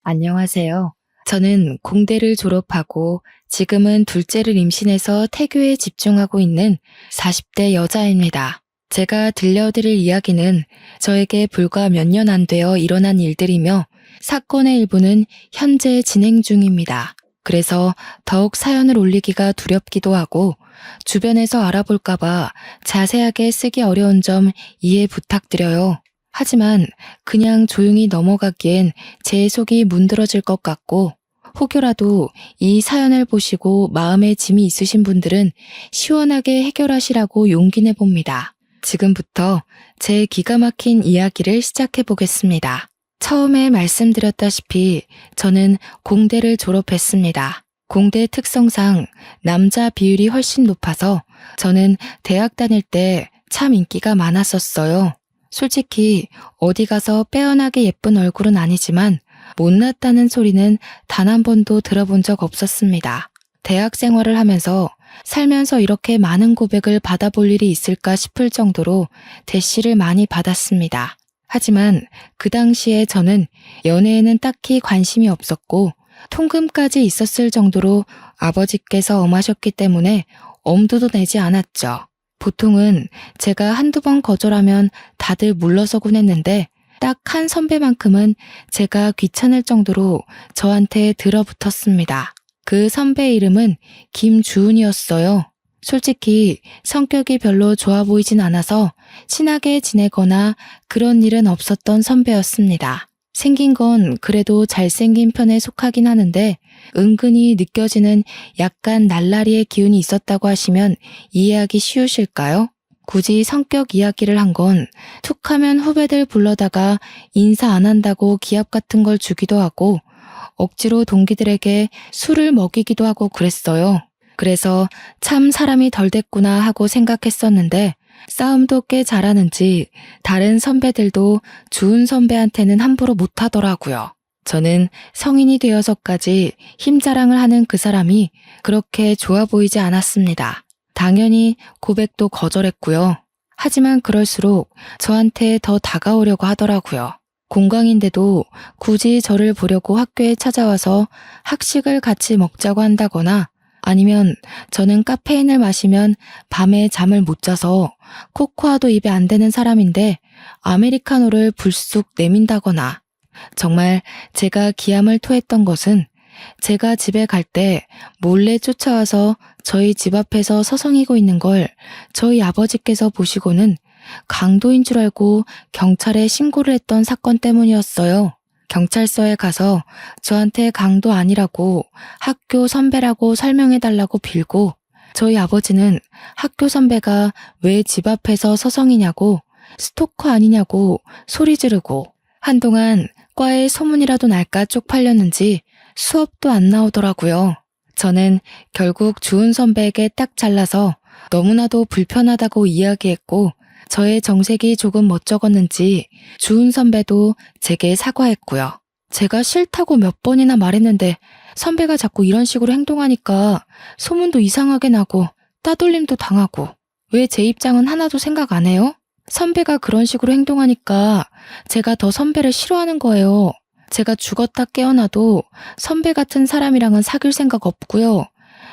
안녕하세요. 저는 공대를 졸업하고 지금은 둘째를 임신해서 태교에 집중하고 있는 40대 여자입니다. 제가 들려드릴 이야기는 저에게 불과 몇 년 안 되어 일어난 일들이며 사건의 일부는 현재 진행 중입니다. 그래서 더욱 사연을 올리기가 두렵기도 하고 주변에서 알아볼까봐 자세하게 쓰기 어려운 점 이해 부탁드려요. 하지만 그냥 조용히 넘어가기엔 제 속이 문드러질 것 같고 혹여라도 이 사연을 보시고 마음에 짐이 있으신 분들은 시원하게 해결하시라고 용기 내봅니다. 지금부터 제 기가 막힌 이야기를 시작해 보겠습니다. 처음에 말씀드렸다시피 저는 공대를 졸업했습니다. 공대 특성상 남자 비율이 훨씬 높아서 저는 대학 다닐 때 참 인기가 많았었어요. 솔직히 어디 가서 빼어나게 예쁜 얼굴은 아니지만 못났다는 소리는 단 한 번도 들어본 적 없었습니다. 대학 생활을 하면서 살면서 이렇게 많은 고백을 받아볼 일이 있을까 싶을 정도로 대시를 많이 받았습니다. 하지만 그 당시에 저는 연애에는 딱히 관심이 없었고 통금까지 있었을 정도로 아버지께서 엄하셨기 때문에 엄두도 내지 않았죠. 보통은 제가 한두 번 거절하면 다들 물러서곤 했는데 딱 한 선배만큼은 제가 귀찮을 정도로 저한테 들어붙었습니다. 그 선배의 이름은 김주은이었어요. 솔직히 성격이 별로 좋아 보이진 않아서 친하게 지내거나 그런 일은 없었던 선배였습니다. 생긴 건 그래도 잘생긴 편에 속하긴 하는데 은근히 느껴지는 약간 날라리의 기운이 있었다고 하시면 이해하기 쉬우실까요? 굳이 성격 이야기를 한 건 툭하면 후배들 불러다가 인사 안 한다고 기합 같은 걸 주기도 하고 억지로 동기들에게 술을 먹이기도 하고 그랬어요. 그래서 참 사람이 덜 됐구나 하고 생각했었는데 싸움도 꽤 잘하는지 다른 선배들도 주은 선배한테는 함부로 못하더라고요. 저는 성인이 되어서까지 힘자랑을 하는 그 사람이 그렇게 좋아 보이지 않았습니다. 당연히 고백도 거절했고요. 하지만 그럴수록 저한테 더 다가오려고 하더라고요. 공강인데도 굳이 저를 보려고 학교에 찾아와서 학식을 같이 먹자고 한다거나 아니면 저는 카페인을 마시면 밤에 잠을 못 자서 코코아도 입에 안 대는 사람인데 아메리카노를 불쑥 내민다거나 정말 제가 기함을 토했던 것은 제가 집에 갈 때 몰래 쫓아와서 저희 집 앞에서 서성이고 있는 걸 저희 아버지께서 보시고는 강도인 줄 알고 경찰에 신고를 했던 사건 때문이었어요. 경찰서에 가서 저한테 강도 아니라고 학교 선배라고 설명해달라고 빌고 저희 아버지는 학교 선배가 왜 집 앞에서 서성이냐고 스토커 아니냐고 소리 지르고 한동안 과에 소문이라도 날까 쪽팔렸는지 수업도 안 나오더라고요. 저는 결국 주은 선배에게 딱 잘라서 너무나도 불편하다고 이야기했고 저의 정색이 조금 멋쩍었는지 주은 선배도 제게 사과했고요. 제가 싫다고 몇 번이나 말했는데 선배가 자꾸 이런 식으로 행동하니까 소문도 이상하게 나고 따돌림도 당하고 왜 제 입장은 하나도 생각 안 해요? 선배가 그런 식으로 행동하니까 제가 더 선배를 싫어하는 거예요. 제가 죽었다 깨어나도 선배 같은 사람이랑은 사귈 생각 없고요.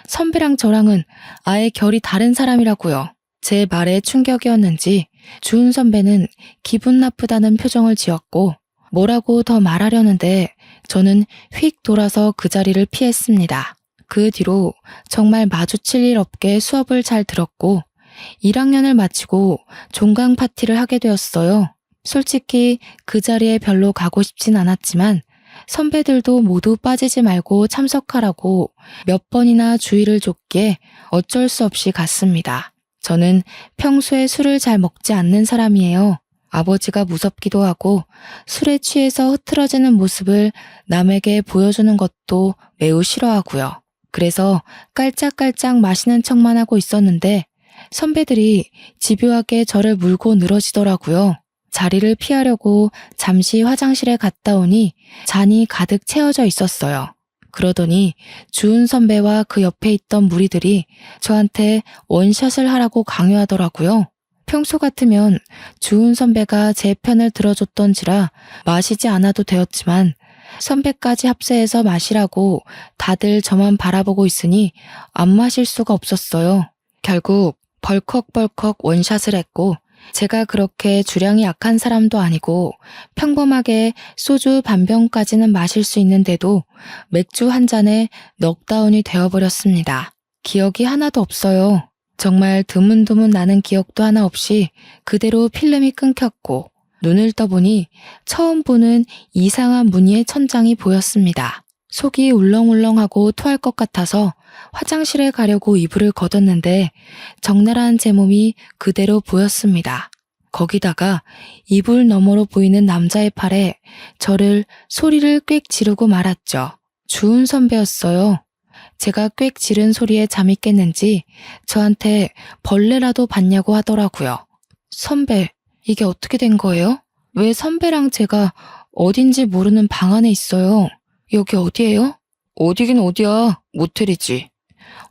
선배랑 저랑은 아예 결이 다른 사람이라고요. 제 말에 충격이었는지 주은 선배는 기분 나쁘다는 표정을 지었고 뭐라고 더 말하려는데 저는 휙 돌아서 그 자리를 피했습니다. 그 뒤로 정말 마주칠 일 없게 수업을 잘 들었고 1학년을 마치고 종강 파티를 하게 되었어요. 솔직히 그 자리에 별로 가고 싶진 않았지만 선배들도 모두 빠지지 말고 참석하라고 몇 번이나 주의를 줬기에 어쩔 수 없이 갔습니다. 저는 평소에 술을 잘 먹지 않는 사람이에요. 아버지가 무섭기도 하고 술에 취해서 흐트러지는 모습을 남에게 보여주는 것도 매우 싫어하고요. 그래서 깔짝깔짝 마시는 척만 하고 있었는데 선배들이 집요하게 저를 물고 늘어지더라고요. 자리를 피하려고 잠시 화장실에 갔다 오니 잔이 가득 채워져 있었어요. 그러더니 주은 선배와 그 옆에 있던 무리들이 저한테 원샷을 하라고 강요하더라고요. 평소 같으면 주은 선배가 제 편을 들어줬던지라 마시지 않아도 되었지만 선배까지 합세해서 마시라고 다들 저만 바라보고 있으니 안 마실 수가 없었어요. 결국 벌컥벌컥 원샷을 했고 제가 그렇게 주량이 약한 사람도 아니고 평범하게 소주 반 병까지는 마실 수 있는데도 맥주 한 잔에 넉다운이 되어버렸습니다. 기억이 하나도 없어요. 정말 드문드문 나는 기억도 하나 없이 그대로 필름이 끊겼고 눈을 떠보니 처음 보는 이상한 무늬의 천장이 보였습니다. 속이 울렁울렁하고 토할 것 같아서 화장실에 가려고 이불을 걷었는데 적나라한 제 몸이 그대로 보였습니다. 거기다가 이불 너머로 보이는 남자의 팔에 저를 소리를 꽥 지르고 말았죠. 주은 선배였어요. 제가 꽥 지른 소리에 잠이 깼는지 저한테 벌레라도 봤냐고 하더라고요. 선배, 이게 어떻게 된 거예요? 왜 선배랑 제가 어딘지 모르는 방 안에 있어요? 여기 어디예요? 어디긴 어디야. 모텔이지.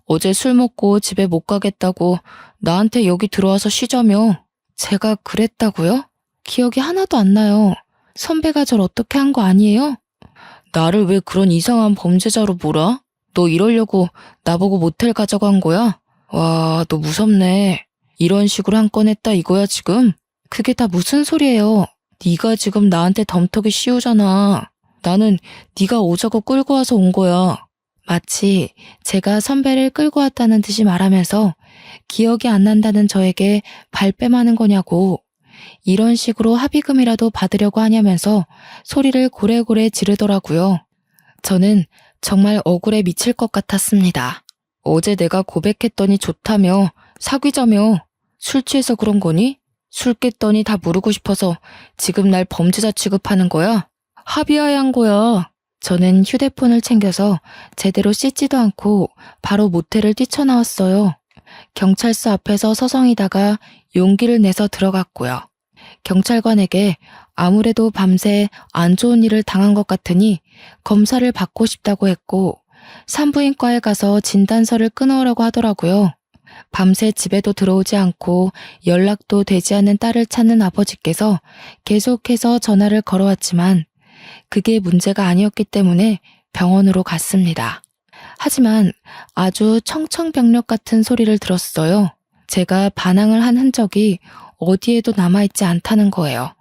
어제 술 먹고 집에 못 가겠다고 나한테 여기 들어와서 쉬자며. 제가 그랬다고요? 기억이 하나도 안 나요. 선배가 절 어떻게 한 거 아니에요? 나를 왜 그런 이상한 범죄자로 몰아? 너 이러려고 나보고 모텔 가자고 한 거야? 와, 너 무섭네. 이런 식으로 한 건 했다 이거야 지금? 그게 다 무슨 소리예요? 네가 지금 나한테 덤터기 씌우잖아. 나는 네가 오자고 끌고 와서 온 거야. 마치 제가 선배를 끌고 왔다는 듯이 말하면서 기억이 안 난다는 저에게 발뺌하는 거냐고. 이런 식으로 합의금이라도 받으려고 하냐면서 소리를 고래고래 지르더라고요. 저는 정말 억울해 미칠 것 같았습니다. 어제 내가 고백했더니 좋다며, 사귀자며. 술 취해서 그런 거니? 술 깼더니 다 모르고 싶어서 지금 날 범죄자 취급하는 거야? 합의하에 한 거야. 저는 휴대폰을 챙겨서 제대로 씻지도 않고 바로 모텔을 뛰쳐나왔어요. 경찰서 앞에서 서성이다가 용기를 내서 들어갔고요. 경찰관에게 아무래도 밤새 안 좋은 일을 당한 것 같으니 검사를 받고 싶다고 했고 산부인과에 가서 진단서를 끊어오라고 하더라고요. 밤새 집에도 들어오지 않고 연락도 되지 않는 딸을 찾는 아버지께서 계속해서 전화를 걸어왔지만 그게 문제가 아니었기 때문에 병원으로 갔습니다. 하지만 아주 청청병력 같은 소리를 들었어요. 제가 반항을 한 흔적이 어디에도 남아있지 않다는 거예요.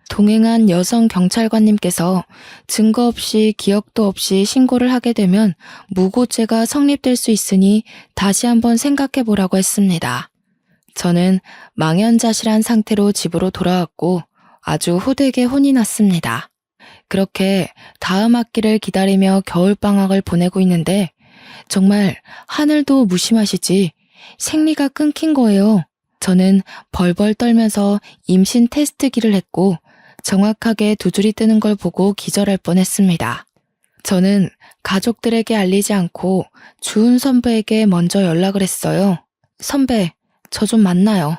동행한 여성 경찰관님께서 증거 없이 기억도 없이 신고를 하게 되면 무고죄가 성립될 수 있으니 다시 한번 생각해 보라고 했습니다. 저는 망연자실한 상태로 집으로 돌아왔고 아주 호되게 혼이 났습니다. 그렇게 다음 학기를 기다리며 겨울방학을 보내고 있는데 정말 하늘도 무심하시지 생리가 끊긴 거예요. 저는 벌벌 떨면서 임신 테스트기를 했고 정확하게 두 줄이 뜨는 걸 보고 기절할 뻔했습니다. 저는 가족들에게 알리지 않고 주은 선배에게 먼저 연락을 했어요. 선배, 저 좀 만나요.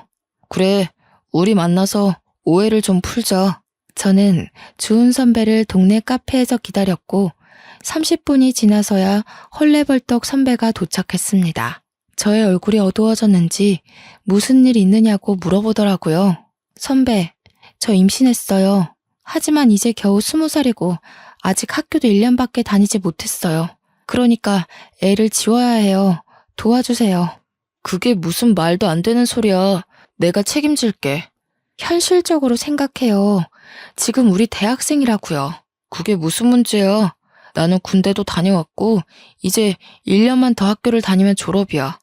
그래, 우리 만나서 오해를 좀 풀자. 저는 주은 선배를 동네 카페에서 기다렸고 30분이 지나서야 헐레벌떡 선배가 도착했습니다. 저의 얼굴이 어두워졌는지 무슨 일 있느냐고 물어보더라고요. 선배, 저 임신했어요. 하지만 이제 겨우 20살이고 아직 학교도 1년밖에 다니지 못했어요. 그러니까 애를 지워야 해요. 도와주세요. 그게 무슨 말도 안 되는 소리야. 내가 책임질게. 현실적으로 생각해요. 지금 우리 대학생이라고요. 그게 무슨 문제야. 나는 군대도 다녀왔고 이제 1년만 더 학교를 다니면 졸업이야.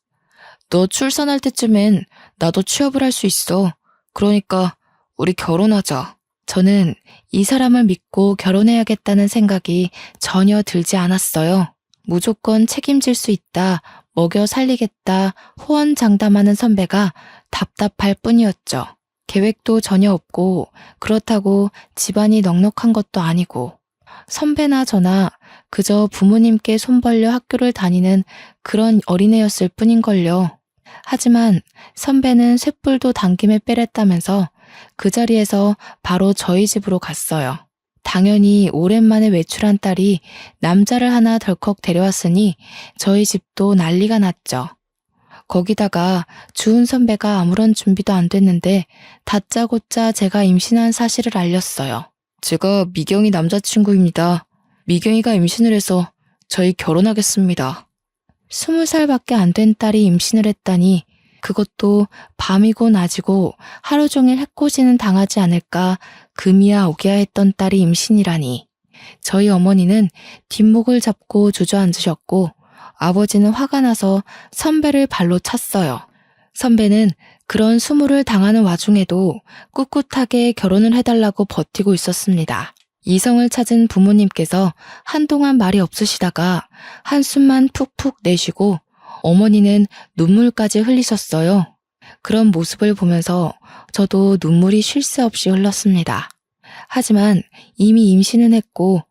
너 출산할 때쯤엔 나도 취업을 할 수 있어. 그러니까 우리 결혼하자. 저는 이 사람을 믿고 결혼해야겠다는 생각이 전혀 들지 않았어요. 무조건 책임질 수 있다, 먹여 살리겠다, 호언장담하는 선배가 답답할 뿐이었죠. 계획도 전혀 없고 그렇다고 집안이 넉넉한 것도 아니고 선배나 저나 그저 부모님께 손 벌려 학교를 다니는 그런 어린애였을 뿐인걸요. 하지만 선배는 쇳불도 당김에 빼랬다면서 그 자리에서 바로 저희 집으로 갔어요. 당연히 오랜만에 외출한 딸이 남자를 하나 덜컥 데려왔으니 저희 집도 난리가 났죠. 거기다가 주은 선배가 아무런 준비도 안 됐는데 다짜고짜 제가 임신한 사실을 알렸어요. 제가 미경이 남자친구입니다. 미경이가 임신을 해서 저희 결혼하겠습니다. 20살밖에 안 된 딸이 임신을 했다니 그것도 밤이고 낮이고 하루 종일 해코지는 당하지 않을까 금이야 오기야 했던 딸이 임신이라니. 저희 어머니는 뒷목을 잡고 주저앉으셨고 아버지는 화가 나서 선배를 발로 찼어요. 선배는 그런 수모를 당하는 와중에도 꿋꿋하게 결혼을 해달라고 버티고 있었습니다. 이성을 찾은 부모님께서 한동안 말이 없으시다가 한숨만 푹푹 내쉬고 어머니는 눈물까지 흘리셨어요. 그런 모습을 보면서 저도 눈물이 쉴 새 없이 흘렀습니다. 하지만 이미 임신은 했고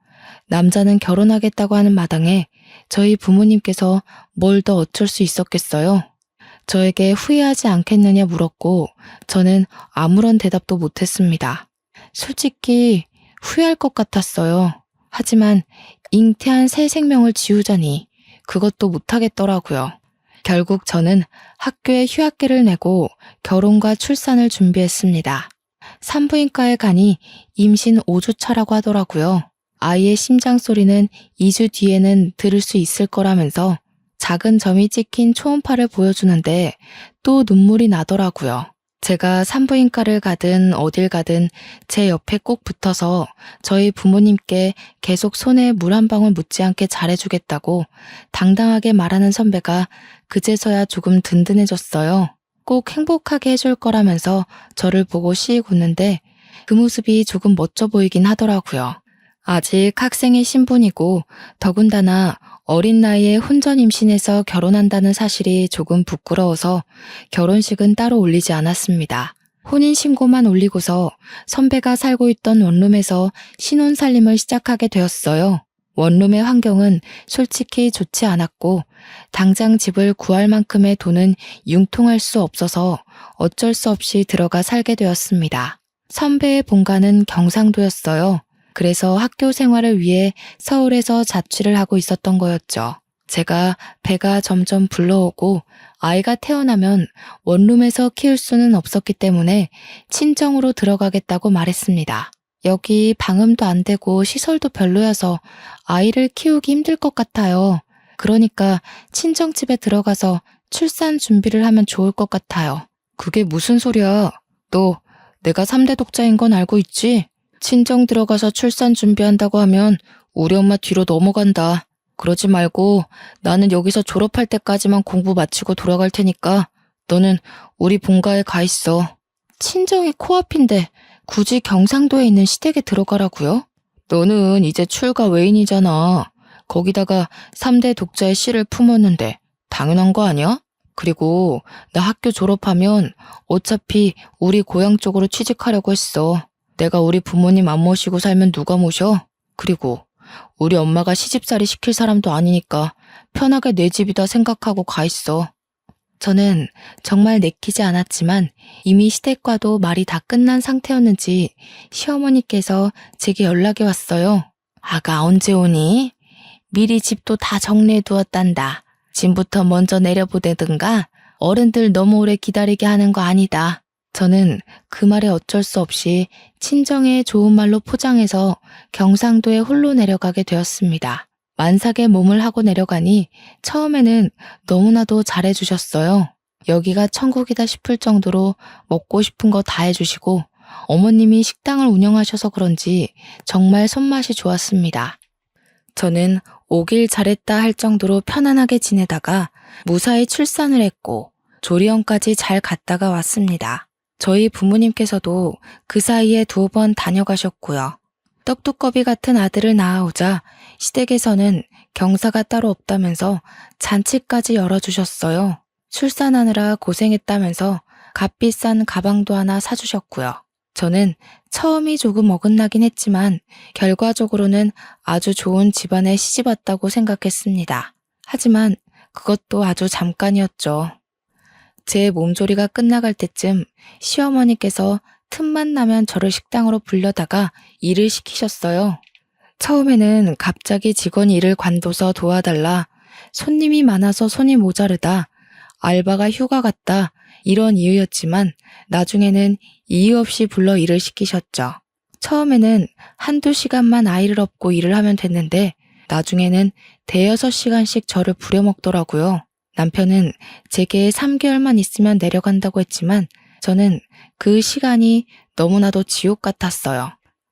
남자는 결혼하겠다고 하는 마당에 저희 부모님께서 뭘 더 어쩔 수 있었겠어요. 저에게 후회하지 않겠느냐 물었고 저는 아무런 대답도 못했습니다. 솔직히 후회할 것 같았어요. 하지만 잉태한 새 생명을 지우자니 그것도 못하겠더라고요. 결국 저는 학교에 휴학기를 내고 결혼과 출산을 준비했습니다. 산부인과에 가니 임신 5주 차라고 하더라고요. 아이의 심장 소리는 2주 뒤에는 들을 수 있을 거라면서 작은 점이 찍힌 초음파를 보여주는데 또 눈물이 나더라고요. 제가 산부인과를 가든 어딜 가든 제 옆에 꼭 붙어서 저희 부모님께 계속 손에 물 한 방울 묻지 않게 잘해주겠다고 당당하게 말하는 선배가 그제서야 조금 든든해졌어요. 꼭 행복하게 해줄 거라면서 저를 보고 씩 웃는데 그 모습이 조금 멋져 보이긴 하더라고요. 아직 학생의 신분이고 더군다나 어린 나이에 혼전 임신해서 결혼한다는 사실이 조금 부끄러워서 결혼식은 따로 올리지 않았습니다. 혼인신고만 올리고서 선배가 살고 있던 원룸에서 신혼살림을 시작하게 되었어요. 원룸의 환경은 솔직히 좋지 않았고 당장 집을 구할 만큼의 돈은 융통할 수 없어서 어쩔 수 없이 들어가 살게 되었습니다. 선배의 본가는 경상도였어요. 그래서 학교 생활을 위해 서울에서 자취를 하고 있었던 거였죠. 제가 배가 점점 불러오고 아이가 태어나면 원룸에서 키울 수는 없었기 때문에 친정으로 들어가겠다고 말했습니다. 여기 방음도 안 되고 시설도 별로여서 아이를 키우기 힘들 것 같아요. 그러니까 친정집에 들어가서 출산 준비를 하면 좋을 것 같아요. 그게 무슨 소리야? 너 내가 3대 독자인 건 알고 있지? 친정 들어가서 출산 준비한다고 하면 우리 엄마 뒤로 넘어간다. 그러지 말고 나는 여기서 졸업할 때까지만 공부 마치고 돌아갈 테니까 너는 우리 본가에 가 있어. 친정이 코앞인데 굳이 경상도에 있는 시댁에 들어가라고요? 너는 이제 출가 외인이잖아. 거기다가 3대 독자의 씨를 품었는데 당연한 거 아니야? 그리고 나 학교 졸업하면 어차피 우리 고향 쪽으로 취직하려고 했어. 내가 우리 부모님 안 모시고 살면 누가 모셔? 그리고 우리 엄마가 시집살이 시킬 사람도 아니니까 편하게 내 집이다 생각하고 가 있어. 저는 정말 내키지 않았지만 이미 시댁과도 말이 다 끝난 상태였는지 시어머니께서 제게 연락이 왔어요. 아가 언제 오니? 미리 집도 다 정리해 두었단다. 짐부터 먼저 내려보내든가 어른들 너무 오래 기다리게 하는 거 아니다. 저는 그 말에 어쩔 수 없이 친정의 좋은 말로 포장해서 경상도에 홀로 내려가게 되었습니다. 만삭의 몸을 하고 내려가니 처음에는 너무나도 잘해주셨어요. 여기가 천국이다 싶을 정도로 먹고 싶은 거 다 해주시고 어머님이 식당을 운영하셔서 그런지 정말 손맛이 좋았습니다. 저는 오길 잘했다 할 정도로 편안하게 지내다가 무사히 출산을 했고 조리원까지 잘 갔다가 왔습니다. 저희 부모님께서도 그 사이에 2번 다녀가셨고요. 떡두꺼비 같은 아들을 낳아오자 시댁에서는 경사가 따로 없다면서 잔치까지 열어주셨어요. 출산하느라 고생했다면서 값비싼 가방도 하나 사주셨고요. 저는 처음이 조금 어긋나긴 했지만 결과적으로는 아주 좋은 집안에 시집왔다고 생각했습니다. 하지만 그것도 아주 잠깐이었죠. 제 몸조리가 끝나갈 때쯤 시어머니께서 틈만 나면 저를 식당으로 불려다가 일을 시키셨어요. 처음에는 갑자기 직원이 일을 관둬서 도와달라, 손님이 많아서 손이 모자르다, 알바가 휴가 갔다 이런 이유였지만 나중에는 이유 없이 불러 일을 시키셨죠. 처음에는 한두 시간만 아이를 업고 일을 하면 됐는데 나중에는 대여섯 시간씩 저를 부려먹더라고요. 남편은 제게 3개월만 있으면 내려간다고 했지만 저는 그 시간이 너무나도 지옥 같았어요.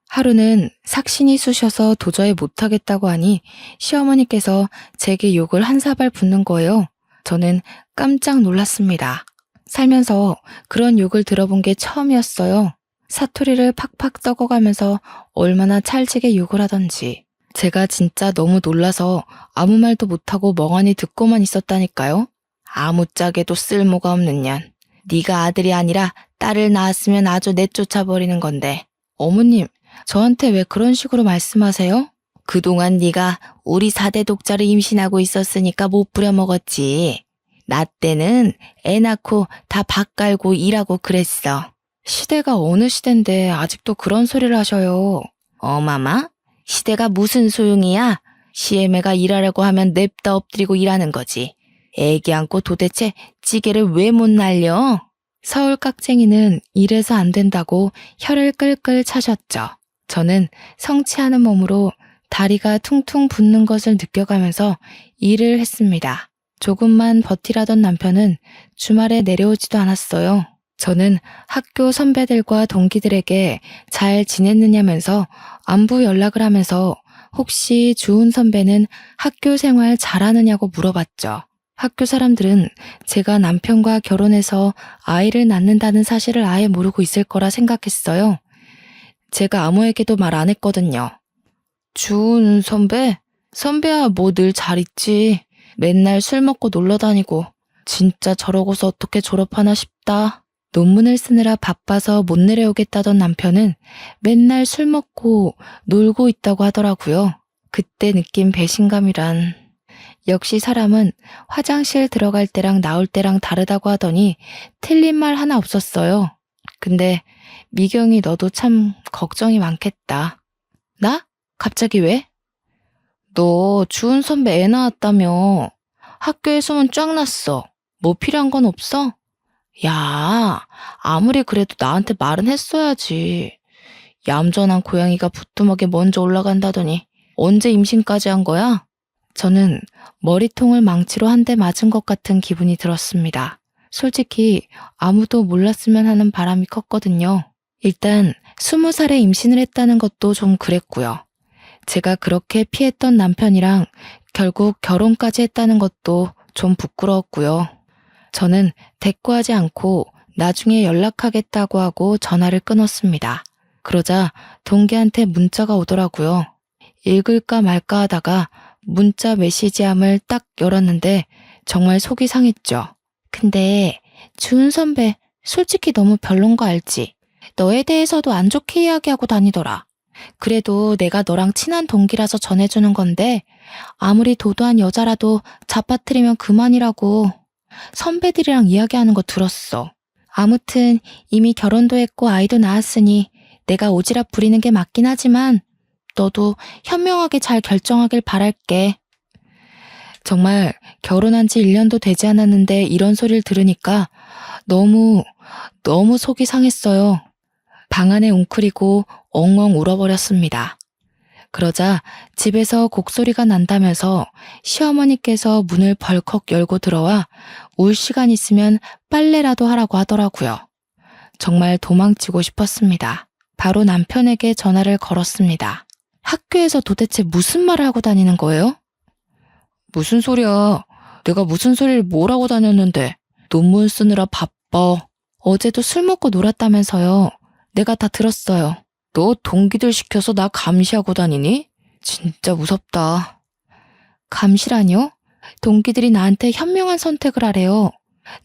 하루는 삭신이 쑤셔서 도저히 못하겠다고 하니 시어머니께서 제게 욕을 한 사발 붓는 거예요. 저는 깜짝 놀랐습니다. 살면서 그런 욕을 들어본 게 처음이었어요. 사투리를 팍팍 썩어가면서 얼마나 찰지게 욕을 하던지. 제가 진짜 너무 놀라서 아무 말도 못하고 멍하니 듣고만 있었다니까요. 아무짝에도 쓸모가 없는 년. 네가 아들이 아니라 딸을 낳았으면 아주 내쫓아버리는 건데. 어머님, 저한테 왜 그런 식으로 말씀하세요? 그동안 네가 우리 4대 독자를 임신하고 있었으니까 못 부려먹었지. 나 때는 애 낳고 다 밥 깔고 일하고 그랬어. 시대가 어느 시대인데 아직도 그런 소리를 하셔요. 어마마? 시대가 무슨 소용이야? 시애매가 일하라고 하면 냅다 엎드리고 일하는 거지. 애기 안고 도대체 찌개를 왜 못 날려? 서울 깍쟁이는 이래서 안 된다고 혀를 끌끌 차셨죠. 저는 성취하는 몸으로 다리가 퉁퉁 붓는 것을 느껴가면서 일을 했습니다. 조금만 버티라던 남편은 주말에 내려오지도 않았어요. 저는 학교 선배들과 동기들에게 잘 지냈느냐면서 안부 연락을 하면서 혹시 주은 선배는 학교 생활 잘하느냐고 물어봤죠. 학교 사람들은 제가 남편과 결혼해서 아이를 낳는다는 사실을 아예 모르고 있을 거라 생각했어요. 제가 아무에게도 말 안 했거든요. 주은 선배? 선배야 뭐 늘 잘 있지. 맨날 술 먹고 놀러 다니고 진짜 저러고서 어떻게 졸업하나 싶다. 논문을 쓰느라 바빠서 못 내려오겠다던 남편은 맨날 술 먹고 놀고 있다고 하더라고요. 그때 느낀 배신감이란. 역시 사람은 화장실 들어갈 때랑 나올 때랑 다르다고 하더니 틀린 말 하나 없었어요. 근데 미경이 너도 참 걱정이 많겠다. 나? 갑자기 왜? 너 주은 선배 애 낳았다며. 학교에 소문 쫙 났어. 뭐 필요한 건 없어? 야, 아무리 그래도 나한테 말은 했어야지. 얌전한 고양이가 부뚜막에 먼저 올라간다더니 언제 임신까지 한 거야? 저는 머리통을 망치로 한 대 맞은 것 같은 기분이 들었습니다. 솔직히 아무도 몰랐으면 하는 바람이 컸거든요. 일단 20살에 임신을 했다는 것도 좀 그랬고요. 제가 그렇게 피했던 남편이랑 결국 결혼까지 했다는 것도 좀 부끄러웠고요. 저는 대꾸하지 않고 나중에 연락하겠다고 하고 전화를 끊었습니다. 그러자 동기한테 문자가 오더라고요. 읽을까 말까 하다가 문자 메시지함을 딱 열었는데 정말 속이 상했죠. 근데 주은 선배 솔직히 너무 별론 거 알지? 너에 대해서도 안 좋게 이야기하고 다니더라. 그래도 내가 너랑 친한 동기라서 전해주는 건데 아무리 도도한 여자라도 잡아뜨리면 그만이라고. 선배들이랑 이야기하는 거 들었어. 아무튼 이미 결혼도 했고 아이도 낳았으니 내가 오지랖 부리는 게 맞긴 하지만 너도 현명하게 잘 결정하길 바랄게. 정말 결혼한 지 1년도 되지 않았는데 이런 소리를 들으니까 너무 속이 상했어요. 방 안에 웅크리고 엉엉 울어버렸습니다. 그러자 집에서 곡소리가 난다면서 시어머니께서 문을 벌컥 열고 들어와 울 시간 있으면 빨래라도 하라고 하더라고요. 정말 도망치고 싶었습니다. 바로 남편에게 전화를 걸었습니다. 학교에서 도대체 무슨 말을 하고 다니는 거예요? 무슨 소리야. 내가 무슨 소리를 뭐라고 다녔는데. 논문 쓰느라 바빠. 어제도 술 먹고 놀았다면서요. 내가 다 들었어요. 너 동기들 시켜서 나 감시하고 다니니? 진짜 무섭다. 감시라뇨? 동기들이 나한테 현명한 선택을 하래요.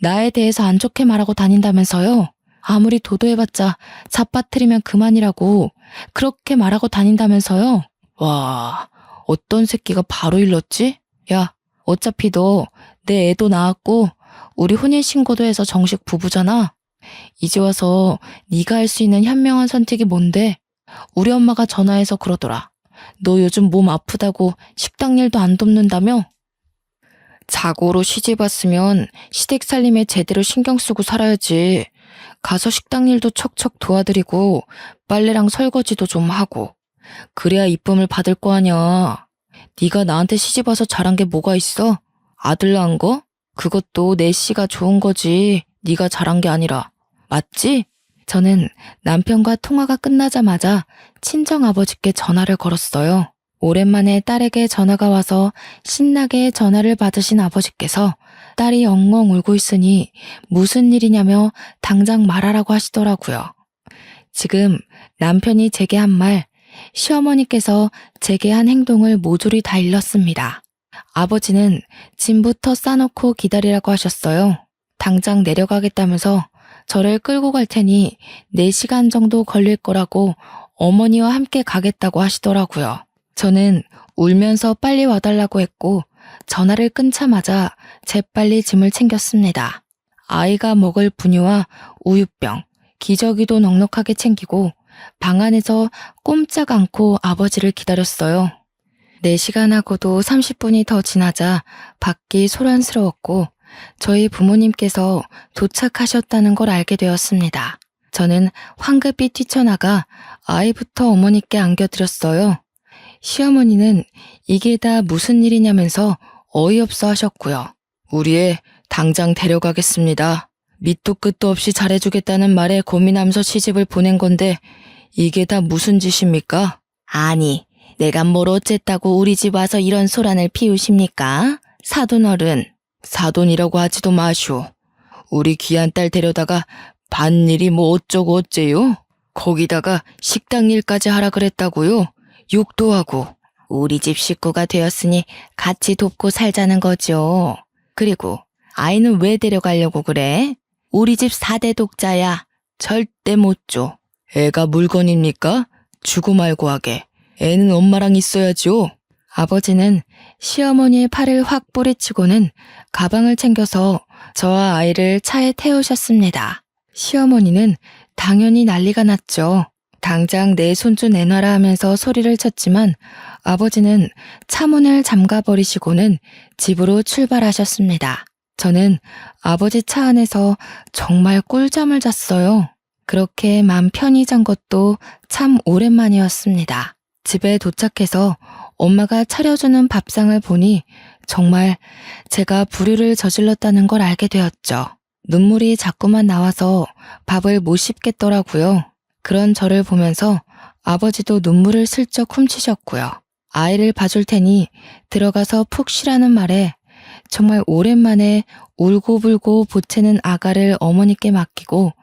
나에 대해서 안 좋게 말하고 다닌다면서요. 아무리 도도해봤자 잡아뜨리면 그만이라고 그렇게 말하고 다닌다면서요. 와, 어떤 새끼가 바로 일렀지? 야, 어차피 너 내 애도 낳았고 우리 혼인신고도 해서 정식 부부잖아. 이제 와서 네가 할 수 있는 현명한 선택이 뭔데? 우리 엄마가 전화해서 그러더라. 너 요즘 몸 아프다고 식당 일도 안 돕는다며? 자고로 시집 왔으면 시댁 살림에 제대로 신경 쓰고 살아야지. 가서 식당 일도 척척 도와드리고 빨래랑 설거지도 좀 하고 그래야 이쁨을 받을 거 아냐. 네가 나한테 시집 와서 잘한 게 뭐가 있어? 아들 낳은 거? 그것도 내 씨가 좋은 거지. 네가 잘한 게 아니라. 맞지? 저는 남편과 통화가 끝나자마자 친정아버지께 전화를 걸었어요. 오랜만에 딸에게 전화가 와서 신나게 전화를 받으신 아버지께서 딸이 엉엉 울고 있으니 무슨 일이냐며 당장 말하라고 하시더라고요. 지금 남편이 제게 한 말, 시어머니께서 제게 한 행동을 모조리 다 일렀습니다. 아버지는 짐부터 싸놓고 기다리라고 하셨어요. 당장 내려가겠다면서 저를 끌고 갈 테니 4시간 정도 걸릴 거라고 어머니와 함께 가겠다고 하시더라고요. 저는 울면서 빨리 와달라고 했고 전화를 끊자마자 재빨리 짐을 챙겼습니다. 아이가 먹을 분유와 우유병, 기저귀도 넉넉하게 챙기고 방 안에서 꼼짝 않고 아버지를 기다렸어요. 4시간하고도 30분이 더 지나자 밖이 소란스러웠고 저희 부모님께서 도착하셨다는 걸 알게 되었습니다. 저는 황급히 뛰쳐나가 아이부터 어머니께 안겨드렸어요. 시어머니는 이게 다 무슨 일이냐면서 어이없어 하셨고요. 우리 애 당장 데려가겠습니다. 밑도 끝도 없이 잘해주겠다는 말에 고민하면서 시집을 보낸 건데 이게 다 무슨 짓입니까? 아니, 내가 뭘 어쨌다고 우리 집 와서 이런 소란을 피우십니까? 사돈어른. 사돈이라고 하지도 마시오. 우리 귀한 딸 데려다가 밭일이 뭐 어쩌고 어째요? 거기다가 식당 일까지 하라 그랬다고요? 욕도 하고. 우리 집 식구가 되었으니 같이 돕고 살자는 거죠. 그리고 아이는 왜 데려가려고 그래? 우리 집 4대 독자야. 절대 못 줘. 애가 물건입니까? 주고 말고 하게. 애는 엄마랑 있어야죠. 아버지는 시어머니의 팔을 확 뿌리치고는 가방을 챙겨서 저와 아이를 차에 태우셨습니다. 시어머니는 당연히 난리가 났죠. 당장 내 손주 내놔라 하면서 소리를 쳤지만 아버지는 차문을 잠가버리시고는 집으로 출발하셨습니다. 저는 아버지 차 안에서 정말 꿀잠을 잤어요. 그렇게 맘 편히 잔 것도 참 오랜만이었습니다. 집에 도착해서 엄마가 차려주는 밥상을 보니 정말 제가 불효를 저질렀다는 걸 알게 되었죠. 눈물이 자꾸만 나와서 밥을 못 씹겠더라고요. 그런 저를 보면서 아버지도 눈물을 슬쩍 훔치셨고요. 아이를 봐줄 테니 들어가서 푹 쉬라는 말에 정말 오랜만에 울고불고 보채는 아가를 어머니께 맡기고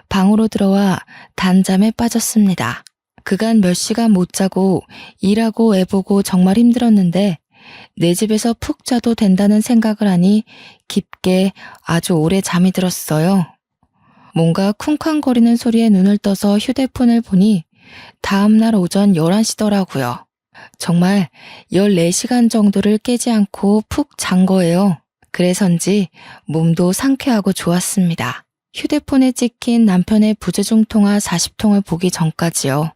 방으로 들어와 단잠에 빠졌습니다. 그간 몇 시간 못 자고 일하고 애보고 정말 힘들었는데 내 집에서 푹 자도 된다는 생각을 하니 깊게 아주 오래 잠이 들었어요. 뭔가 쿵쾅거리는 소리에 눈을 떠서 휴대폰을 보니 다음날 오전 11시더라고요. 정말 14시간 정도를 깨지 않고 푹 잔 거예요. 그래서인지 몸도 상쾌하고 좋았습니다. 휴대폰에 찍힌 남편의 부재중 통화 40통을 보기 전까지요.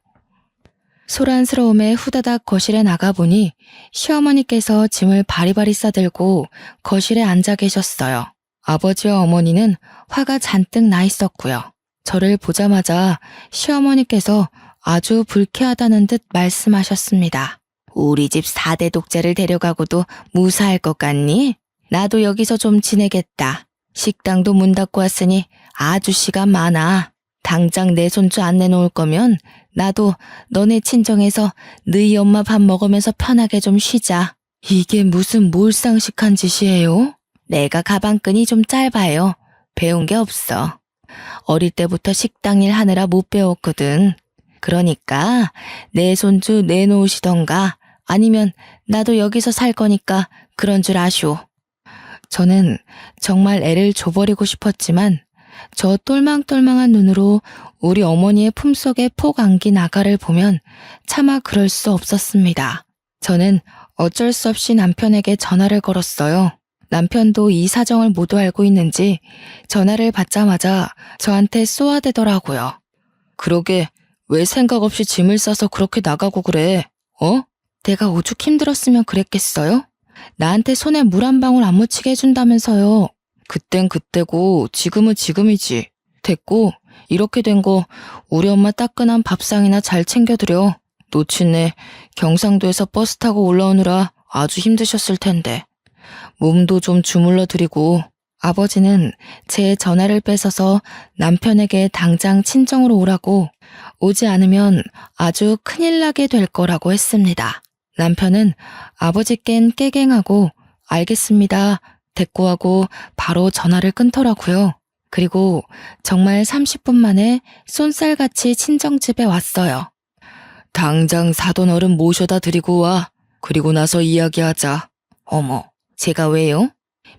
소란스러움에 후다닥 거실에 나가보니 시어머니께서 짐을 바리바리 싸들고 거실에 앉아 계셨어요. 아버지와 어머니는 화가 잔뜩 나 있었고요. 저를 보자마자 시어머니께서 아주 불쾌하다는 듯 말씀하셨습니다. 우리 집 4대 독자를 데려가고도 무사할 것 같니? 나도 여기서 좀 지내겠다. 식당도 문 닫고 왔으니 아주 시간 많아. 당장 내 손주 안 내놓을 거면 나도 너네 친정에서 너희 엄마 밥 먹으면서 편하게 좀 쉬자. 이게 무슨 몰상식한 짓이에요? 내가 가방끈이 좀 짧아요. 배운 게 없어. 어릴 때부터 식당 일 하느라 못 배웠거든. 그러니까 내 손주 내놓으시던가 아니면 나도 여기서 살 거니까 그런 줄 아쇼. 저는 정말 애를 줘버리고 싶었지만 저 똘망똘망한 눈으로 우리 어머니의 품속에 폭 안긴 아가를 보면 차마 그럴 수 없었습니다. 저는 어쩔 수 없이 남편에게 전화를 걸었어요. 남편도 이 사정을 모두 알고 있는지 전화를 받자마자 저한테 쏘아대더라고요. 그러게 왜 생각 없이 짐을 싸서 그렇게 나가고 그래? 어? 내가 오죽 힘들었으면 그랬겠어요? 나한테 손에 물 한 방울 안 묻히게 해준다면서요. 그땐 그때고 지금은 지금이지. 됐고, 이렇게 된 거 우리 엄마 따끈한 밥상이나 잘 챙겨드려. 놓친네 경상도에서 버스 타고 올라오느라 아주 힘드셨을 텐데. 몸도 좀 주물러 드리고. 아버지는 제 전화를 뺏어서 남편에게 당장 친정으로 오라고, 오지 않으면 아주 큰일 나게 될 거라고 했습니다. 남편은 아버지껜 깨갱하고 알겠습니다 됐고 하고 바로 전화를 끊더라고요. 그리고 정말 30분 만에 쏜살같이 친정집에 왔어요. 당장 사돈 어른 모셔다 드리고 와. 그리고 나서 이야기하자. 어머, 제가 왜요?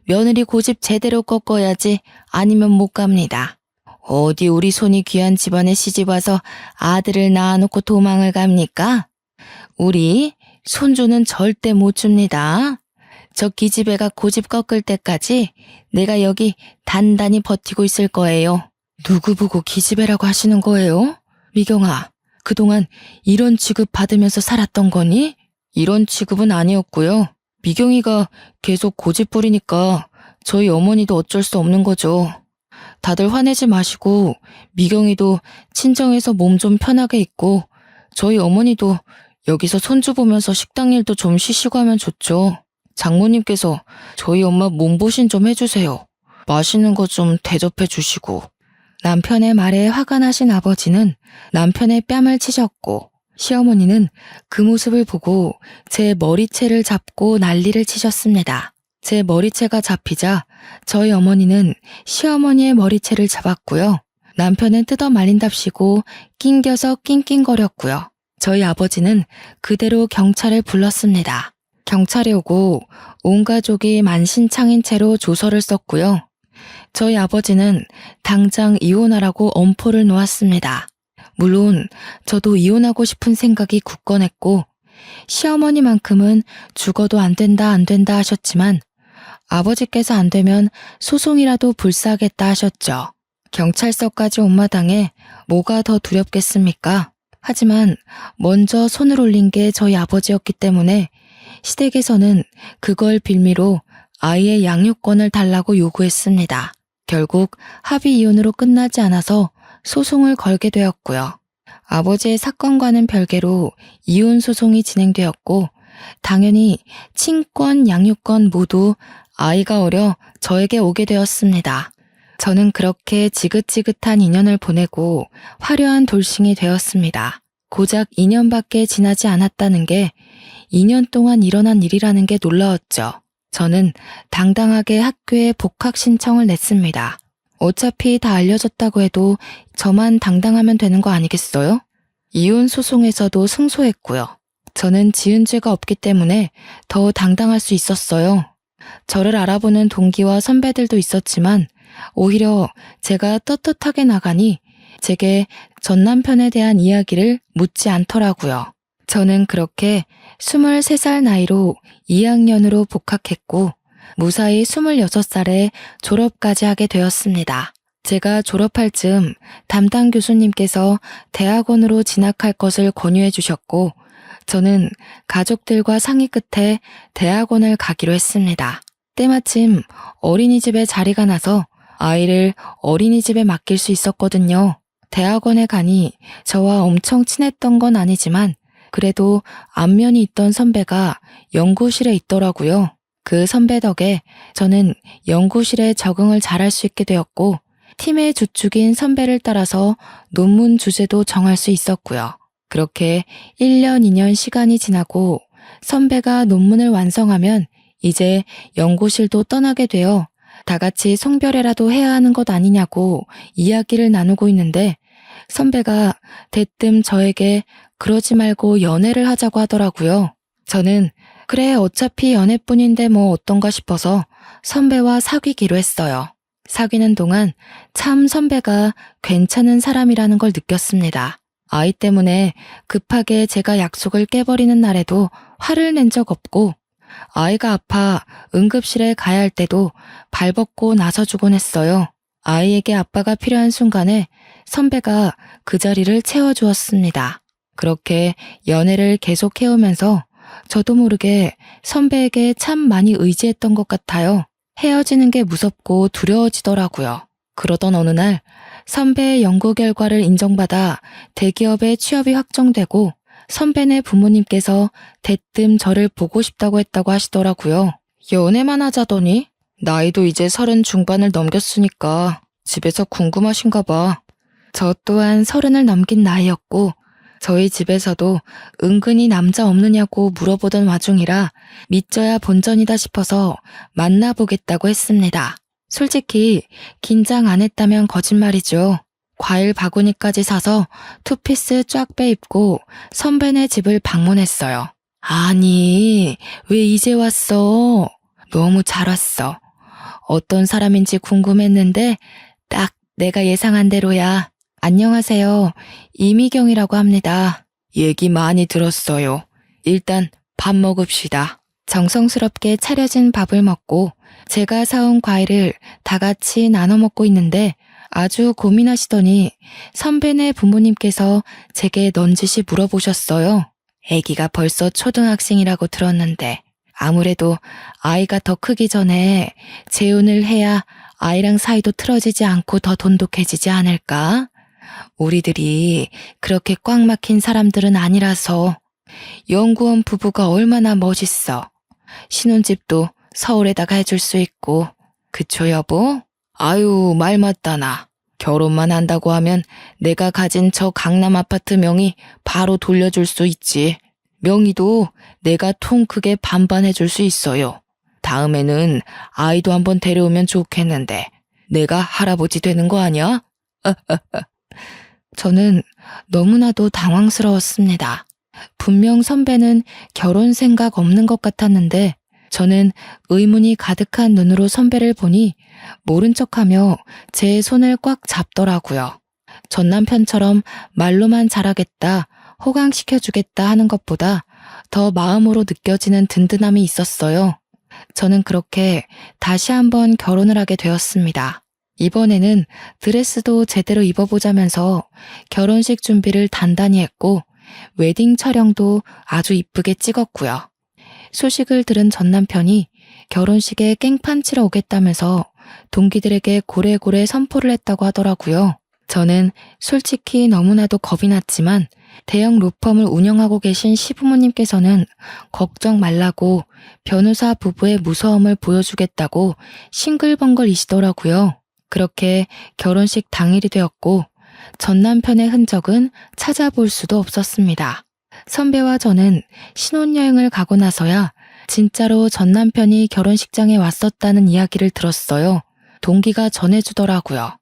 며느리 고집 제대로 꺾어야지 아니면 못 갑니다. 어디 우리 손이 귀한 집안에 시집와서 아들을 낳아놓고 도망을 갑니까? 우리 손주는 절대 못 줍니다. 저 기집애가 고집 꺾을 때까지 내가 여기 단단히 버티고 있을 거예요. 누구 보고 기집애라고 하시는 거예요? 미경아, 그동안 이런 취급 받으면서 살았던 거니? 이런 취급은 아니었고요. 미경이가 계속 고집 부리니까 저희 어머니도 어쩔 수 없는 거죠. 다들 화내지 마시고 미경이도 친정에서 몸 좀 편하게 있고 저희 어머니도 여기서 손주 보면서 식당 일도 좀 쉬시고 하면 좋죠. 장모님께서 저희 엄마 몸보신 좀 해주세요. 맛있는 거 좀 대접해 주시고. 남편의 말에 화가 나신 아버지는 남편의 뺨을 치셨고, 시어머니는 그 모습을 보고 제 머리채를 잡고 난리를 치셨습니다. 제 머리채가 잡히자 저희 어머니는 시어머니의 머리채를 잡았고요. 남편은 뜯어 말린답시고 낑겨서 낑낑거렸고요. 저희 아버지는 그대로 경찰을 불렀습니다. 경찰이 오고 온 가족이 만신창인 채로 조서를 썼고요. 저희 아버지는 당장 이혼하라고 엄포를 놓았습니다. 물론 저도 이혼하고 싶은 생각이 굳건했고 시어머니만큼은 죽어도 안 된다 하셨지만 아버지께서 안 되면 소송이라도 불사하겠다 하셨죠. 경찰서까지 온 마당에 뭐가 더 두렵겠습니까? 하지만 먼저 손을 올린 게 저희 아버지였기 때문에 시댁에서는 그걸 빌미로 아이의 양육권을 달라고 요구했습니다. 결국 합의 이혼으로 끝나지 않아서 소송을 걸게 되었고요. 아버지의 사건과는 별개로 이혼 소송이 진행되었고 당연히 친권, 양육권 모두 아이가 어려 저에게 오게 되었습니다. 저는 그렇게 지긋지긋한 2년을 보내고 화려한 돌싱이 되었습니다. 고작 2년밖에 지나지 않았다는 게 2년 동안 일어난 일이라는 게 놀라웠죠. 저는 당당하게 학교에 복학 신청을 냈습니다. 어차피 다 알려졌다고 해도 저만 당당하면 되는 거 아니겠어요? 이혼 소송에서도 승소했고요. 저는 지은 죄가 없기 때문에 더 당당할 수 있었어요. 저를 알아보는 동기와 선배들도 있었지만 오히려 제가 떳떳하게 나가니 제게 전 남편에 대한 이야기를 묻지 않더라고요. 저는 그렇게 23살 나이로 2학년으로 복학했고 무사히 26살에 졸업까지 하게 되었습니다. 제가 졸업할 즈음 담당 교수님께서 대학원으로 진학할 것을 권유해 주셨고 저는 가족들과 상의 끝에 대학원을 가기로 했습니다. 때마침 어린이집에 자리가 나서 아이를 어린이집에 맡길 수 있었거든요. 대학원에 가니 저와 엄청 친했던 건 아니지만 그래도 안면이 있던 선배가 연구실에 있더라고요. 그 선배 덕에 저는 연구실에 적응을 잘할 수 있게 되었고 팀의 주축인 선배를 따라서 논문 주제도 정할 수 있었고요. 그렇게 1년, 2년 시간이 지나고 선배가 논문을 완성하면 이제 연구실도 떠나게 되어 다 같이 송별회라도 해야 하는 것 아니냐고 이야기를 나누고 있는데 선배가 대뜸 저에게 그러지 말고 연애를 하자고 하더라고요. 저는 그래 어차피 연애뿐인데 뭐 어떤가 싶어서 선배와 사귀기로 했어요. 사귀는 동안 참 선배가 괜찮은 사람이라는 걸 느꼈습니다. 아이 때문에 급하게 제가 약속을 깨버리는 날에도 화를 낸 적 없고 아이가 아파 응급실에 가야 할 때도 발벗고 나서주곤 했어요. 아이에게 아빠가 필요한 순간에 선배가 그 자리를 채워주었습니다. 그렇게 연애를 계속 해오면서 저도 모르게 선배에게 참 많이 의지했던 것 같아요. 헤어지는 게 무섭고 두려워지더라고요. 그러던 어느 날 선배의 연구 결과를 인정받아 대기업에 취업이 확정되고 선배네 부모님께서 대뜸 저를 보고 싶다고 했다고 하시더라고요. 연애만 하자더니 나이도 이제 30 중반을 넘겼으니까 집에서 궁금하신가 봐. 저 또한 30을 넘긴 나이였고 저희 집에서도 은근히 남자 없느냐고 물어보던 와중이라 믿져야 본전이다 싶어서 만나보겠다고 했습니다. 솔직히 긴장 안 했다면 거짓말이죠. 과일 바구니까지 사서 투피스 쫙 빼입고 선배네 집을 방문했어요. 아니, 왜 이제 왔어? 너무 잘 왔어. 어떤 사람인지 궁금했는데 딱 내가 예상한 대로야. 안녕하세요. 이미경이라고 합니다. 얘기 많이 들었어요. 일단 밥 먹읍시다. 정성스럽게 차려진 밥을 먹고 제가 사온 과일을 다 같이 나눠 먹고 있는데 아주 고민하시더니 선배네 부모님께서 제게 넌지시 물어보셨어요. 아기가 벌써 초등학생이라고 들었는데 아무래도 아이가 더 크기 전에 재혼을 해야 아이랑 사이도 틀어지지 않고 더 돈독해지지 않을까? 우리들이 그렇게 꽉 막힌 사람들은 아니라서. 연구원 부부가 얼마나 멋있어. 신혼집도 서울에다가 해줄 수 있고. 그쵸 여보? 아유 말 맞다나. 결혼만 한다고 하면 내가 가진 저 강남 아파트 명의 바로 돌려줄 수 있지. 명의도 내가 통 크게 반반 해줄 수 있어요. 다음에는 아이도 한번 데려오면 좋겠는데 내가 할아버지 되는 거 아니야? 저는 너무나도 당황스러웠습니다. 분명 선배는 결혼 생각 없는 것 같았는데 저는 의문이 가득한 눈으로 선배를 보니 모른 척하며 제 손을 꽉 잡더라고요. 전 남편처럼 말로만 잘하겠다, 호강시켜주겠다 하는 것보다 더 마음으로 느껴지는 든든함이 있었어요. 저는 그렇게 다시 한번 결혼을 하게 되었습니다. 이번에는 드레스도 제대로 입어보자면서 결혼식 준비를 단단히 했고 웨딩 촬영도 아주 이쁘게 찍었고요. 소식을 들은 전 남편이 결혼식에 깽판 치러 오겠다면서 동기들에게 고래고래 선포를 했다고 하더라고요. 저는 솔직히 너무나도 겁이 났지만 대형 로펌을 운영하고 계신 시부모님께서는 걱정 말라고 변호사 부부의 무서움을 보여주겠다고 싱글벙글이시더라고요. 그렇게 결혼식 당일이 되었고 전 남편의 흔적은 찾아볼 수도 없었습니다. 선배와 저는 신혼여행을 가고 나서야 진짜로 전 남편이 결혼식장에 왔었다는 이야기를 들었어요. 동기가 전해주더라고요.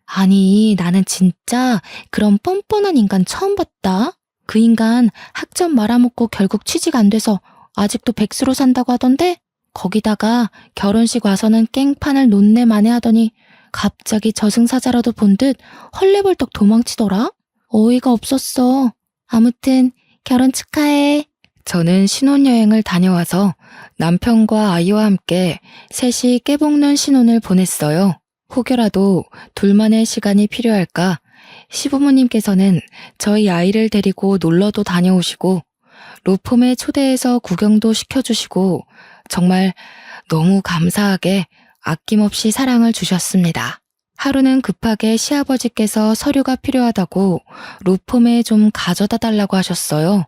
아니, 나는 진짜 그런 뻔뻔한 인간 처음 봤다. 그 인간 학점 말아먹고 결국 취직 안 돼서 아직도 백수로 산다고 하던데? 거기다가 결혼식 와서는 깽판을 논내 만에 하더니 갑자기 저승사자라도 본 듯 헐레벌떡 도망치더라? 어이가 없었어. 아무튼 결혼 축하해. 저는 신혼여행을 다녀와서 남편과 아이와 함께 셋이 깨복는 신혼을 보냈어요. 혹여라도 둘만의 시간이 필요할까 시부모님께서는 저희 아이를 데리고 놀러도 다녀오시고 로펌에 초대해서 구경도 시켜주시고 정말 너무 감사하게 아낌없이 사랑을 주셨습니다. 하루는 급하게 시아버지께서 서류가 필요하다고 로펌에 좀 가져다 달라고 하셨어요.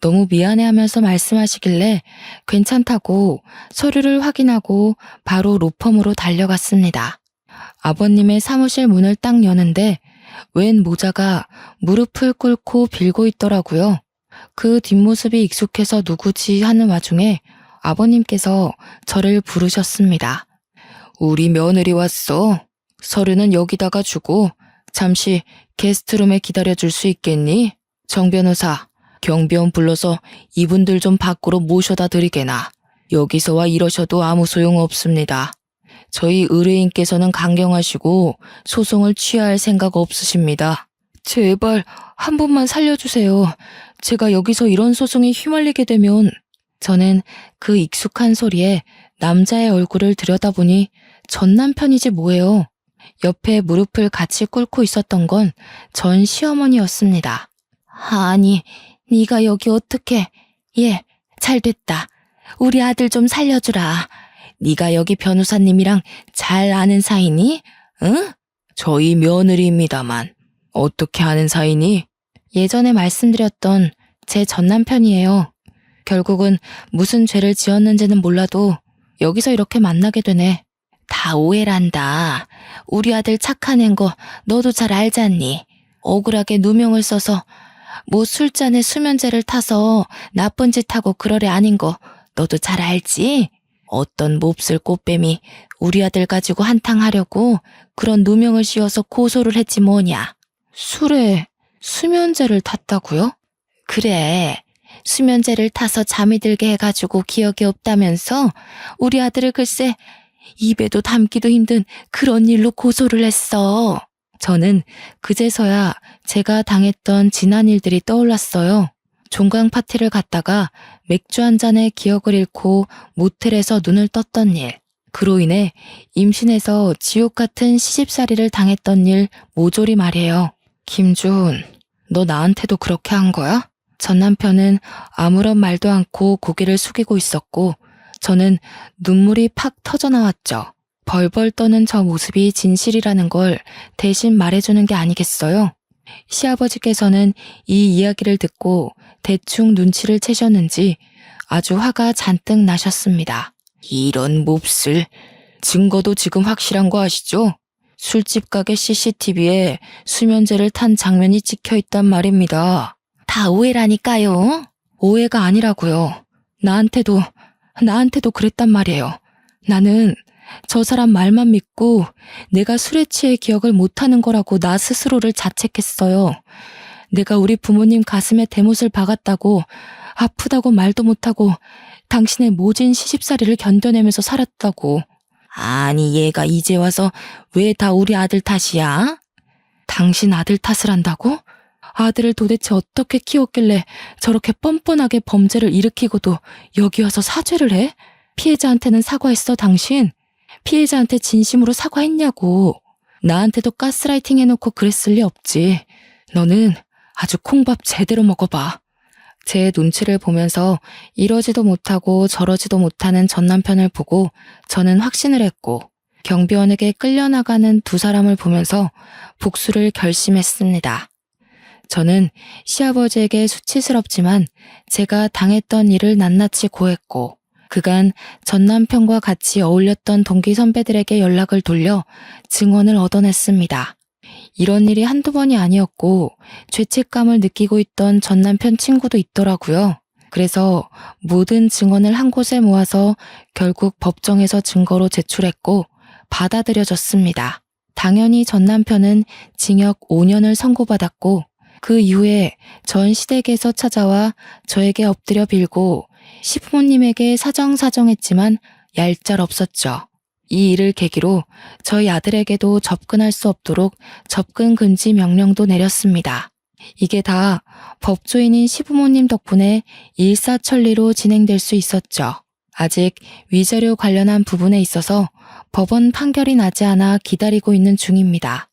너무 미안해하면서 말씀하시길래 괜찮다고 서류를 확인하고 바로 로펌으로 달려갔습니다. 아버님의 사무실 문을 딱 여는데 웬 모자가 무릎을 꿇고 빌고 있더라고요. 그 뒷모습이 익숙해서 누구지 하는 와중에 아버님께서 저를 부르셨습니다. 우리 며느리 왔어. 서류는 여기다가 주고 잠시 게스트룸에 기다려줄 수 있겠니? 정 변호사, 경비원 불러서 이분들 좀 밖으로 모셔다 드리게나. 여기서 와 이러셔도 아무 소용 없습니다. 저희 의뢰인께서는 강경하시고 소송을 취하할 생각 없으십니다. 제발 한 번만 살려주세요. 제가 여기서 이런 소송에 휘말리게 되면. 저는 그 익숙한 소리에 남자의 얼굴을 들여다보니 전 남편이지 뭐예요. 옆에 무릎을 같이 꿇고 있었던 건 전 시어머니였습니다. 아니, 네가 여기 어떻게? 예, 잘됐다. 우리 아들 좀 살려주라. 네가 여기 변호사님이랑 잘 아는 사이니? 응? 저희 며느리입니다만 어떻게 아는 사이니? 예전에 말씀드렸던 제 전남편이에요. 결국은 무슨 죄를 지었는지는 몰라도 여기서 이렇게 만나게 되네. 다 오해란다. 우리 아들 착한 앤 거 너도 잘 알잖니. 억울하게 누명을 써서 뭐 술잔에 수면제를 타서 나쁜 짓 하고 그러래 아닌 거 너도 잘 알지? 어떤 몹쓸 꽃뱀이 우리 아들 가지고 한탕하려고 그런 누명을 씌워서 고소를 했지 뭐냐. 술에 수면제를 탔다고요? 그래. 수면제를 타서 잠이 들게 해가지고 기억이 없다면서 우리 아들을 글쎄 입에도 담기도 힘든 그런 일로 고소를 했어. 저는 그제서야 제가 당했던 지난 일들이 떠올랐어요. 종강 파티를 갔다가 맥주 한 잔에 기억을 잃고 모텔에서 눈을 떴던 일. 그로 인해 임신해서 지옥 같은 시집살이를 당했던 일 모조리 말이에요. 김준, 너 나한테도 그렇게 한 거야? 전 남편은 아무런 말도 않고 고개를 숙이고 있었고 저는 눈물이 팍 터져 나왔죠. 벌벌 떠는 저 모습이 진실이라는 걸 대신 말해주는 게 아니겠어요? 시아버지께서는 이 이야기를 듣고 대충 눈치를 채셨는지 아주 화가 잔뜩 나셨습니다. 이런 몹쓸, 증거도 지금 확실한 거 아시죠? 술집 가게 CCTV에 수면제를 탄 장면이 찍혀 있단 말입니다. 다 오해라니까요. 오해가 아니라고요. 나한테도 그랬단 말이에요. 나는 저 사람 말만 믿고 내가 술에 취해 기억을 못하는 거라고 나 스스로를 자책했어요. 내가 우리 부모님 가슴에 대못을 박았다고 아프다고 말도 못하고 당신의 모진 시집살이를 견뎌내면서 살았다고. 아니 얘가 이제 와서 왜 다 우리 아들 탓이야? 당신 아들 탓을 한다고? 아들을 도대체 어떻게 키웠길래 저렇게 뻔뻔하게 범죄를 일으키고도 여기 와서 사죄를 해? 피해자한테는 사과했어 당신? 피해자한테 진심으로 사과했냐고. 나한테도 가스라이팅 해놓고 그랬을 리 없지. 너는 아주 콩밥 제대로 먹어봐. 제 눈치를 보면서 이러지도 못하고 저러지도 못하는 전 남편을 보고 저는 확신을 했고 경비원에게 끌려나가는 두 사람을 보면서 복수를 결심했습니다. 저는 시아버지에게 수치스럽지만 제가 당했던 일을 낱낱이 고했고 그간 전 남편과 같이 어울렸던 동기 선배들에게 연락을 돌려 증언을 얻어냈습니다. 이런 일이 한두 번이 아니었고 죄책감을 느끼고 있던 전 남편 친구도 있더라고요. 그래서 모든 증언을 한 곳에 모아서 결국 법정에서 증거로 제출했고 받아들여졌습니다. 당연히 전 남편은 징역 5년을 선고받았고 그 이후에 전 시댁에서 찾아와 저에게 엎드려 빌고 시부모님에게 사정했지만 얄짤없었죠. 이 일을 계기로 저희 아들에게도 접근할 수 없도록 접근 금지 명령도 내렸습니다. 이게 다 법조인인 시부모님 덕분에 일사천리로 진행될 수 있었죠. 아직 위자료 관련한 부분에 있어서 법원 판결이 나지 않아 기다리고 있는 중입니다.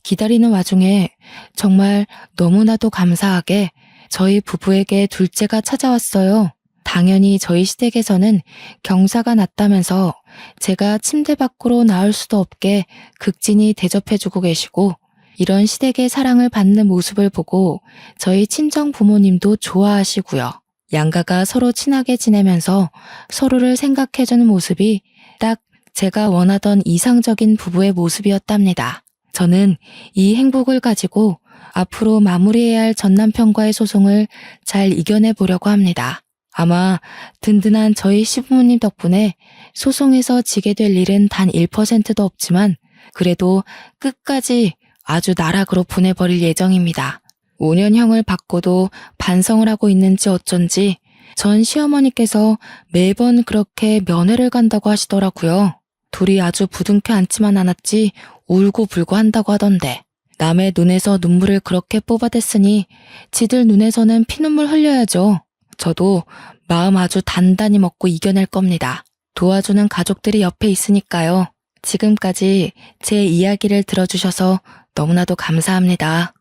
기다리는 와중에 정말 너무나도 감사하게 저희 부부에게 둘째가 찾아왔어요. 당연히 저희 시댁에서는 경사가 났다면서 제가 침대 밖으로 나올 수도 없게 극진히 대접해주고 계시고 이런 시댁의 사랑을 받는 모습을 보고 저희 친정 부모님도 좋아하시고요. 양가가 서로 친하게 지내면서 서로를 생각해주는 모습이 딱 제가 원하던 이상적인 부부의 모습이었답니다. 저는 이 행복을 가지고 앞으로 마무리해야 할 전 남편과의 소송을 잘 이겨내 보려고 합니다. 아마 든든한 저희 시부모님 덕분에 소송에서 지게 될 일은 단 1%도 없지만 그래도 끝까지 아주 나락으로 보내버릴 예정입니다. 5년형을 받고도 반성을 하고 있는지 어쩐지 전 시어머니께서 매번 그렇게 면회를 간다고 하시더라고요. 둘이 아주 부둥켜 앉지만 않았지 울고불고 한다고 하던데 남의 눈에서 눈물을 그렇게 뽑아댔으니 지들 눈에서는 피눈물 흘려야죠. 저도 마음 아주 단단히 먹고 이겨낼 겁니다. 도와주는 가족들이 옆에 있으니까요. 지금까지 제 이야기를 들어주셔서 너무나도 감사합니다.